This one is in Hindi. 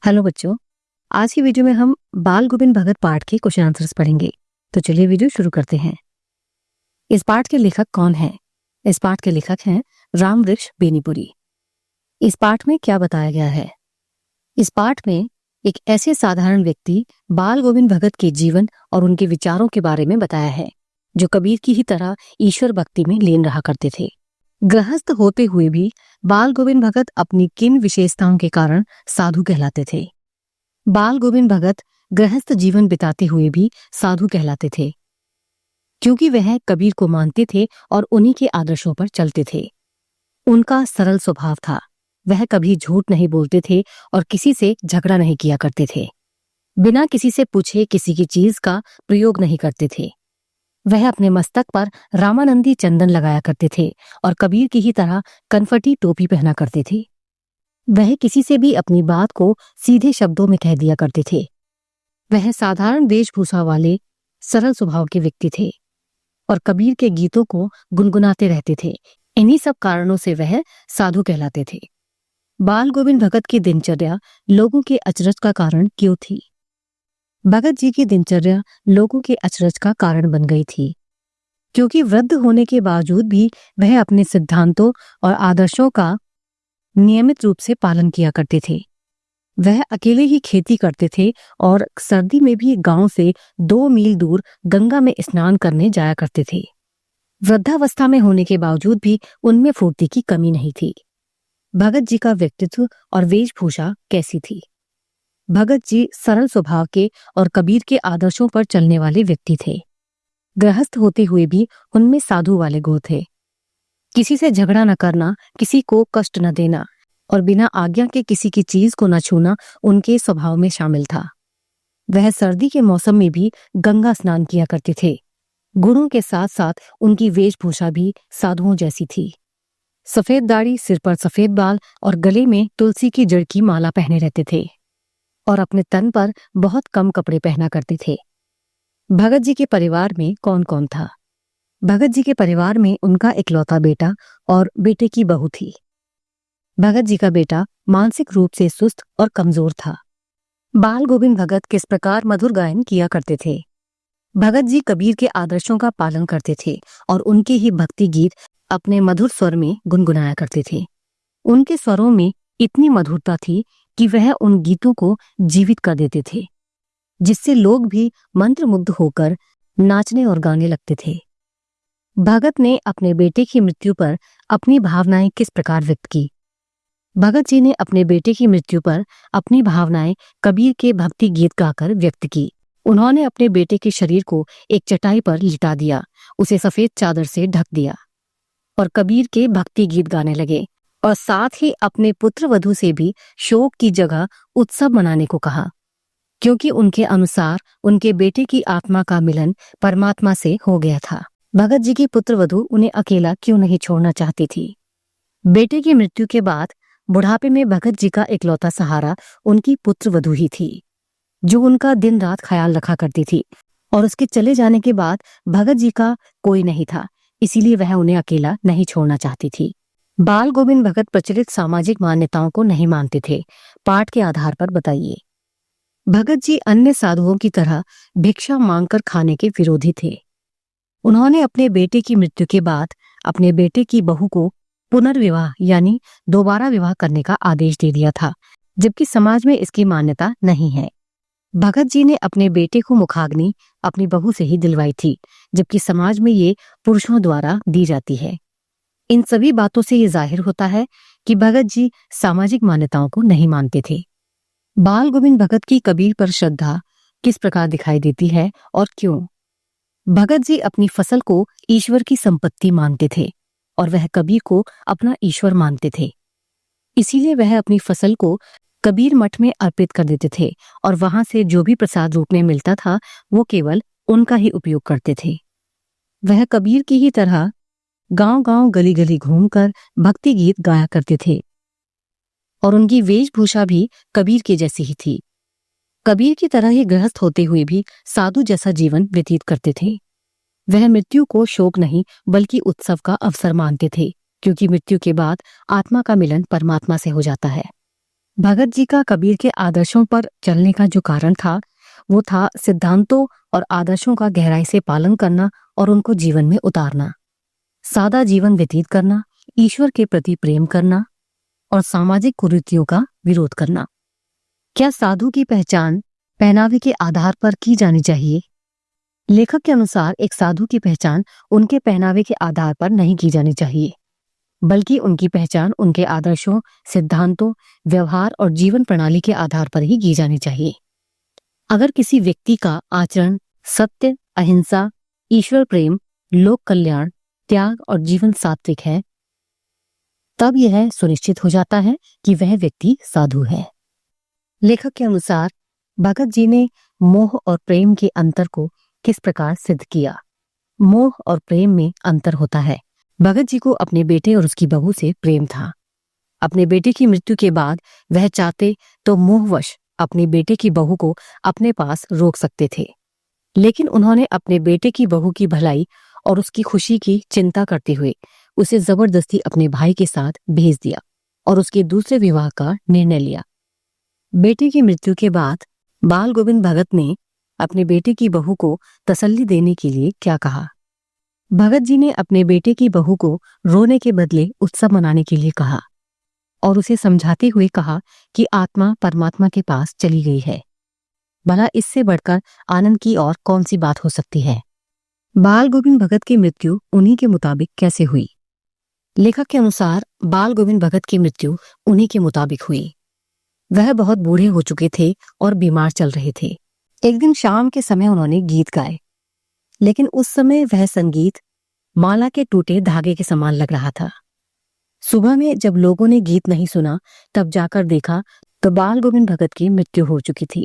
हेलो बच्चों। आज की वीडियो में हम बाल गोविंद भगत पाठ के क्वेश्चन आंसर्स पढ़ेंगे। तो चलिए वीडियो शुरू करते हैं। इस पाठ के लेखक कौन हैं? इस पाठ के लेखक हैं रामवृक्ष बेनीपुरी। इस पाठ में क्या बताया गया है? इस पाठ में एक ऐसे साधारण व्यक्ति बाल गोविंद भगत के जीवन और उनके विचारों के बारे में बताया है जो कबीर की ही तरह ईश्वर भक्ति में लीन रहा करते थे। गृहस्थ होते हुए भी बाल गोविंद भगत अपनी किन विशेषताओं के कारण साधु कहलाते थे? बाल गोविंद भगत गृहस्थ जीवन बिताते हुए भी साधु कहलाते थे क्योंकि वह कबीर को मानते थे और उन्हीं के आदर्शों पर चलते थे। उनका सरल स्वभाव था। वह कभी झूठ नहीं बोलते थे और किसी से झगड़ा नहीं किया करते थे। बिना किसी से पूछे किसी की चीज का प्रयोग नहीं करते थे। वह अपने मस्तक पर रामानंदी चंदन लगाया करते थे और कबीर की ही तरह कनफटी टोपी पहना करते थे। वह किसी से भी अपनी बात को सीधे शब्दों में कह दिया करते थे। वह साधारण वेशभूषा वाले सरल स्वभाव के व्यक्ति थे और कबीर के गीतों को गुनगुनाते रहते थे। इन्हीं सब कारणों से वह साधु कहलाते थे। बाल गोविंद भगत की दिनचर्या लोगों के अचरज का कारण क्यों थी? भगत जी की दिनचर्या लोगों के अचरज का कारण बन गई थी क्योंकि वृद्ध होने के बावजूद भी वह अपने सिद्धांतों और आदर्शों का नियमित रूप से पालन किया करते थे। वह अकेले ही खेती करते थे और सर्दी में भी गांव से 2 मील दूर गंगा में स्नान करने जाया करते थे। वृद्धावस्था में होने के बावजूद भी उनमें फुर्ती की कमी नहीं थी। भगत जी का व्यक्तित्व और वेशभूषा कैसी थी? भगत जी सरल स्वभाव के और कबीर के आदर्शों पर चलने वाले व्यक्ति थे। गृहस्थ होते हुए भी उनमें साधु वाले गुण थे। किसी से झगड़ा न करना, किसी को कष्ट न देना और बिना आज्ञा के किसी की चीज को न छूना उनके स्वभाव में शामिल था। वह सर्दी के मौसम में भी गंगा स्नान किया करते थे। गुणों के साथ साथ उनकी वेशभूषा भी साधुओं जैसी थी। सफेद दाढ़ी, सिर पर सफेद बाल और गले में तुलसी की जड़ की माला पहने रहते थे और अपने तन पर बहुत कम कपड़े पहना करते थे। भगत जी के परिवार में कौन कौन था? भगत जी के परिवार में उनका इकलौता बेटा और बेटे की बहू थी। भगत जी का बेटा मानसिक रूप से सुस्त और कमजोर था। बाल गोविंद भगत किस प्रकार मधुर गायन किया करते थे? भगत जी कबीर के आदर्शों का पालन करते थे और उनके ही भक्ति गीत अपने मधुर स्वर में गुनगुनाया करते थे। उनके स्वरों में इतनी मधुरता थी कि वह उन गीतों को जीवित कर देते थे, जिससे लोग भी मंत्रमुग्ध होकर नाचने और गाने लगते थे। भगत ने अपने बेटे की मृत्यु पर अपनी भावनाएं किस प्रकार व्यक्त की? भगत जी ने अपने बेटे की मृत्यु पर अपनी भावनाएं कबीर के भक्ति गीत गाकर व्यक्त की। उन्होंने अपने बेटे के शरीर को एक चटाई पर लिटा दिया, उसे सफेद चादर से ढक दिया और कबीर के भक्ति गीत गाने लगे और साथ ही अपने पुत्र वधू से भी शोक की जगह उत्सव मनाने को कहा, क्योंकि उनके अनुसार उनके बेटे की आत्मा का मिलन परमात्मा से हो गया था। भगत जी की पुत्र वधू उन्हें अकेला क्यों नहीं छोड़ना चाहती थी? बेटे की मृत्यु के बाद बुढ़ापे में भगत जी का इकलौता सहारा उनकी पुत्र वधू ही थी, जो उनका दिन रात ख्याल रखा करती थी और उसके चले जाने के बाद भगत जी का कोई नहीं था, इसीलिए वह उन्हें अकेला नहीं छोड़ना चाहती थी। बाल गोविंद भगत प्रचलित सामाजिक मान्यताओं को नहीं मानते थे। पाठ के आधार पर बताइए। भगत जी अन्य साधुओं की तरह भिक्षा मांगकर खाने के विरोधी थे। उन्होंने अपने बेटे की मृत्यु के बाद अपने बेटे की बहू को पुनर्विवाह यानी दोबारा विवाह करने का आदेश दे दिया था, जबकि समाज में इसकी मान्यता नहीं है। भगत जी ने अपने बेटे को मुखाग्नि अपनी बहू से ही दिलवाई थी, जबकि समाज में ये पुरुषों द्वारा दी जाती है। इन सभी बातों से ये जाहिर होता है कि भगत जी सामाजिक मान्यताओं को नहीं मानते थे। बाल गोविंद भगत की कबीर पर श्रद्धा किस प्रकार दिखाई देती है और क्यों? भगत जी अपनी फसल को ईश्वर की संपत्ति मानते थे और वह कबीर को अपना ईश्वर मानते थे। इसीलिए वह अपनी फसल को कबीर मठ में अर्पित कर देते थे और वहां से जो भी प्रसाद रूप में मिलता था वो केवल उनका ही उपयोग करते थे। वह कबीर की ही तरह गांव-गांव, गली-गली घूमकर भक्ति गीत गाया करते थे और उनकी वेशभूषा भी कबीर की जैसी ही थी। कबीर की तरह ही गृहस्थ होते हुए भी साधु जैसा जीवन व्यतीत करते थे। वह मृत्यु को शोक नहीं बल्कि उत्सव का अवसर मानते थे, क्योंकि मृत्यु के बाद आत्मा का मिलन परमात्मा से हो जाता है। भगत जी का कबीर के आदर्शों पर चलने का जो कारण था वो था सिद्धांतों और आदर्शों का गहराई से पालन करना और उनको जीवन में उतारना, सादा जीवन व्यतीत करना, ईश्वर के प्रति प्रेम करना और सामाजिक कुरीतियों का विरोध करना। क्या साधु की पहचान पहनावे के आधार पर की जानी चाहिए? लेखक के अनुसार एक साधु की पहचान उनके पहनावे के आधार पर नहीं की जानी चाहिए, बल्कि उनकी पहचान उनके आदर्शों, सिद्धांतों, व्यवहार और जीवन प्रणाली के आधार पर ही की जानी चाहिए। अगर किसी व्यक्ति का आचरण सत्य, अहिंसा, ईश्वर प्रेम, लोक कल्याण, त्याग और जीवन सात्विक है, तब यह सुनिश्चित हो जाता है कि वह व्यक्ति साधु है। लेखक के अनुसार भगत जी ने मोह और प्रेम के अंतर को किस प्रकार सिद्ध किया? मोह और प्रेम में अंतर होता है। भगत जी को अपने बेटे और उसकी बहू से प्रेम था। अपने बेटे की मृत्यु के बाद वह चाहते तो मोहवश अपने बेटे की बहू को अपने पास रोक सकते थे, लेकिन उन्होंने अपने बेटे की बहू की भलाई और उसकी खुशी की चिंता करते हुए उसे जबरदस्ती अपने भाई के साथ भेज दिया और उसके दूसरे विवाह का निर्णय लिया। बेटे की मृत्यु के बाद बाल गोविंद भगत ने अपने बेटे की बहू को तसल्ली देने के लिए क्या कहा? भगत जी ने अपने बेटे की बहू को रोने के बदले उत्सव मनाने के लिए कहा और उसे समझाते हुए कहा कि आत्मा परमात्मा के पास चली गई है। भला इससे बढ़कर आनंद की और कौन सी बात हो सकती है? बाल गोविंद भगत की मृत्यु उन्हीं के मुताबिक कैसे हुई? लेखक के अनुसार बाल गोविंद भगत की मृत्यु उन्हीं के मुताबिक हुई। वह बहुत बूढ़े हो चुके थे और बीमार चल रहे थे। एक दिन शाम के समय उन्होंने गीत गाए, लेकिन उस समय वह संगीत माला के टूटे धागे के समान लग रहा था। सुबह में जब लोगों ने गीत नहीं सुना, तब जाकर देखा तो बाल गोविंद भगत की मृत्यु हो चुकी थी।